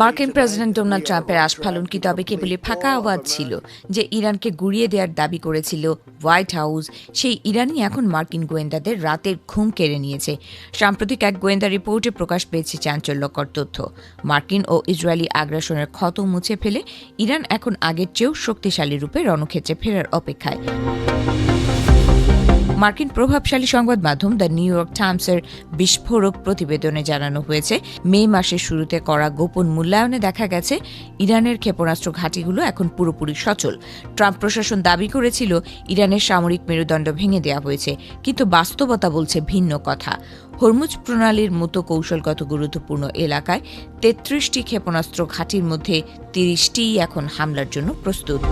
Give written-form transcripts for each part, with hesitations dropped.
মার্কিন president Donald ট্রাম্পের আস্ফালন কি তবে কেবলই ফাঁকা আওয়াজ ছিল? যে ইরানকে গুড়িয়ে দেওয়ার দাবি করেছিল হোয়াইট হাউস, সেই ইরানই এখন মার্কিন গোয়েন্দাদের রাতের ঘুম কেড়ে নিয়েছে। সাম্প্রতিক এক গোয়েন্দা রিপোর্টে প্রকাশ পেয়েছে চাঞ্চল্যকর তথ্য। মার্কিন ও ইসরায়েলি আগ্রাসনের ক্ষত মুছে ফেলে ইরান এখন আগের চেয়েও শক্তিশালী রূপে রণক্ষেত্রে ফেরার অপেক্ষায়। মার্কিন প্রভাবশালী সংবাদ মাধ্যম দ্য নিউ ইয়র্ক টাইমসের বিস্ফোরক প্রতিবেদনে জানানো হয়েছে, মে মাসের শুরুতে করা গোপন মূল্যায়নে দেখা গেছে ইরানের ক্ষেপণাস্ত্র ঘাঁটিগুলো এখন পুরোপুরি সচল। ট্রাম্প প্রশাসন দাবি করেছিল ইরানের সামরিক মেরুদণ্ড ভেঙে দেওয়া হয়েছে, কিন্তু বাস্তবতা বলছে ভিন্ন কথা। হরমুজ প্রণালীর মতো কৌশলগত গুরুত্বপূর্ণ এলাকায় ৩৩টি ক্ষেপণাস্ত্র ঘাঁটির মধ্যে ৩০টিই এখন হামলার জন্য প্রস্তুত।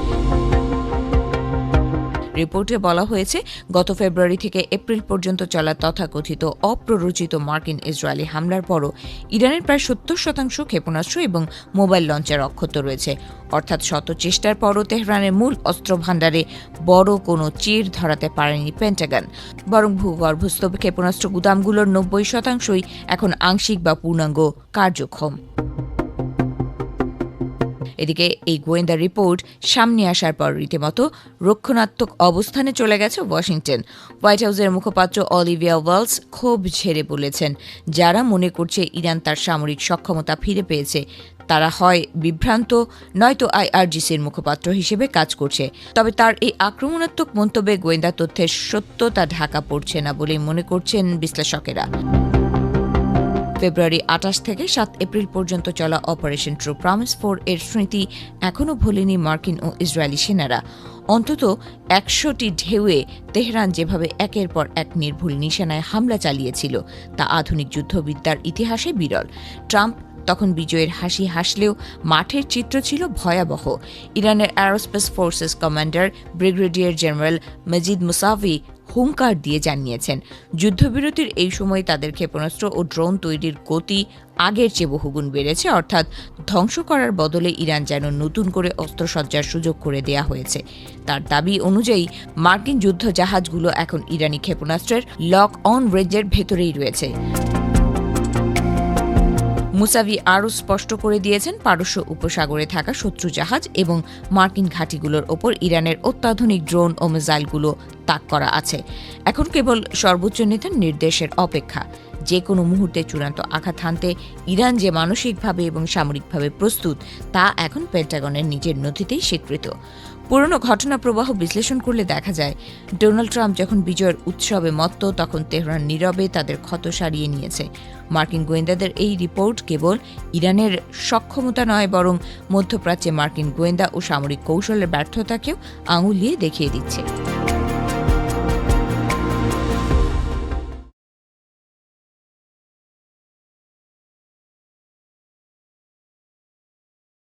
রিপোর্টে বলা হয়েছে, গত ফেব্রুয়ারি থেকে এপ্রিল পর্যন্ত চলা তথাকথিত অপ্ররোচিত মার্কিন ইসরায়েলি হামলার পরও ইরানের প্রায় ৭০% ক্ষেপণাস্ত্র এবং মোবাইল লঞ্চার অক্ষত রয়েছে। অর্থাৎ শত চেষ্টার পরও তেহরানের মূল অস্ত্র ভাণ্ডারে বড় কোনো চির ধরাতে পারেনি পেন্টাগন। বরং ভূগর্ভস্থ ক্ষেপণাস্ত্র গুদামগুলোর ৯০%ই এখন আংশিক বা পূর্ণাঙ্গ কার্যক্ষম। এদিকে এই গোয়েন্দা রিপোর্ট সামনে আসার পর রীতিমতো রক্ষণাত্মক অবস্থানে চলে গেছে ওয়াশিংটন। হোয়াইট হাউসের মুখপাত্র অলিভিয়া ওয়ালস ক্ষোভ ঝেড়ে বলেছেন, যারা মনে করছে ইরান তার সামরিক সক্ষমতা ফিরে পেয়েছে তারা হয় বিভ্রান্ত, নয়তো আইআরজিসির মুখপাত্র হিসেবে কাজ করছে। তবে তার এই আক্রমণাত্মক মন্তব্যে গোয়েন্দা তথ্যের সত্যতা ঢাকা পড়ছে না বলেই মনে করছেন বিশ্লেষকেরা। ফেব্রুয়ারি ২৮ থেকে ৭ এপ্রিল পর্যন্ত চলা অপারেশন ট্রু প্রমিস 4 এর স্মৃতি এখনও ভোলেনি মার্কিন ও ইসরায়েলি সেনারা। অন্তত ১০০টি ঢেউয়ে তেহরান যেভাবে একের পর এক নির্ভুল নিশানায় হামলা চালিয়েছিল তা আধুনিক যুদ্ধবিদ্যার ইতিহাসে বিরল। ট্রাম্প তখন বিজয়ের হাসি হাসলেও মাঠের চিত্র ছিল ভয়াবহ। ইরানের aerospace forces commander brigadier general Majid Musavi হুঙ্কার দিয়ে জানিয়েছেন, যুদ্ধবিরতির এই সময় তাদের ক্ষেপণাস্ত্র ও ড্রোন তৈরির গতি আগের চেয়ে বহুগুণ বেড়েছে। অর্থাৎ ধ্বংস করার বদলে ইরান যেন নতুন করে অস্ত্রসজ্জার সুযোগ করে দেয়া হয়েছে। তার দাবি অনুযায়ী মার্কিন যুদ্ধ জাহাজগুলো এখন ইরানি ক্ষেপণাস্ত্রের লক অন রেঞ্জের ভেতরেই রয়েছে। মুসাভি আরও স্পষ্ট করে দিয়েছেন, পারস্য উপসাগরে থাকা শত্রু জাহাজ এবং মার্কিন ঘাঁটিগুলোর ওপর ইরানের অত্যাধুনিক ড্রোন ও মিসাইলগুলো তাক করা আছে। এখন কেবল সর্বোচ্চ নেতার নির্দেশের অপেক্ষা। যে কোনো মুহূর্তে চূড়ান্ত আঘাত হানতে ইরান যে মানসিকভাবে এবং সামরিকভাবে প্রস্তুত তা এখন পেন্টাগনের নিজের নথিতেই স্বীকৃত। পুরনো ঘটনা প্রবাহ বিশ্লেষণ করলে দেখা যায়, ডোনাল্ড ট্রাম্প যখন বিজয়ের উৎসবে মত্ত তখন তেহরান নীরবে তাদের ক্ষত সারিয়ে নিয়েছে। মার্কিন গোয়েন্দাদের এই রিপোর্ট কেবল ইরানের সক্ষমতা নয়, বরং মধ্যপ্রাচ্যে মার্কিন গোয়েন্দা ও সামরিক কৌশলের ব্যর্থতাকেও আঙুল দিয়ে দেখিয়ে দিচ্ছে।